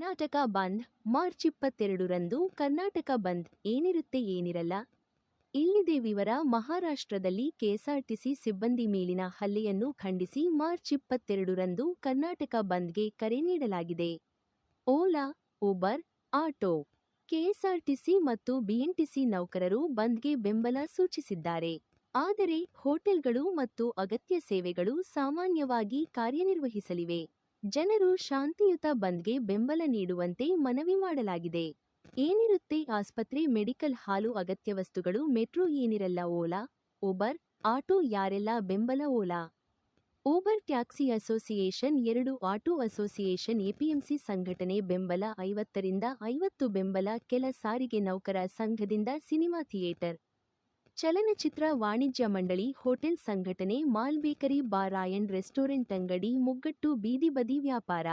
Karnataka bandh March 22ರಂದು Karnataka bandh ಏನಿರುತ್ತೆ ಏನಿರಲ್ಲ ಇಲ್ಲಿದೆ ವಿವರ. ಮಹಾರಾಷ್ಟ್ರದಲ್ಲಿ ಕೆಎಸ್ಆರ್ಟಿಸಿ ಸಿಬ್ಬಂದಿ ಮೇಲಿನ ಹಲ್ಲೆಯನ್ನು ಖಂಡಿಸಿ ಮಾರ್ಚ್ 22ರಂದು ಕರ್ನಾಟಕ ಬಂದ್ಗೆ ಕರೆ ನೀಡಲಾಗಿದೆ. ಓಲಾ, ಊಬರ್, ಆಟೋ, ಕೆಎಸ್ಆರ್ಟಿಸಿ ಮತ್ತು ಬಿಎಂಟಿಸಿ ನೌಕರರು ಬಂದ್ಗೆ ಬೆಂಬಲ ಸೂಚಿಸಿದ್ದಾರೆ. ಆದರೆ ಹೋಟೆಲ್ಗಳು ಮತ್ತು ಅಗತ್ಯ ಸೇವೆಗಳು ಸಾಮಾನ್ಯವಾಗಿ ಕಾರ್ಯನಿರ್ವಹಿಸಲಿವೆ. ಜನರು ಶಾಂತಿಯುತ ಬಂದ್ಗೆ ಬೆಂಬಲ ನೀಡುವಂತೆ ಮನವಿ ಮಾಡಲಾಗಿದೆ. ಏನಿರುತ್ತೆ ಆಸ್ಪತ್ರೆ, ಮೆಡಿಕಲ್, ಹಾಲು, ಅಗತ್ಯ ವಸ್ತುಗಳು, ಮೆಟ್ರೋ ಏನಿರಲ್ಲ. ಓಲಾ, ಊಬರ್, ಆಟೋ ಯಾರೆಲ್ಲ ಬೆಂಬಲ? Ola, Uber taxi association 2, auto association, APMC ಸಂಘಟನೆ ಬೆಂಬಲ 50ರಿಂದ 50 ಬೆಂಬಲ. ಕೆಲ ಸಾರಿಗೆ ನೌಕರ ಸಂಘದಿಂದ ಸಿನಿಮಾ ಥಿಯೇಟರ್, ಚಲನಚಿತ್ರ ವಾಣಿಜ್ಯ ಮಂಡಳಿ, ಹೋಟೆಲ್ ಸಂಘಟನೆ, mall, bakery, bar, and restaurant, ಅಂಗಡಿ ಮುಗ್ಗಟ್ಟು, ಬೀದಿ ಬದಿ ವ್ಯಾಪಾರ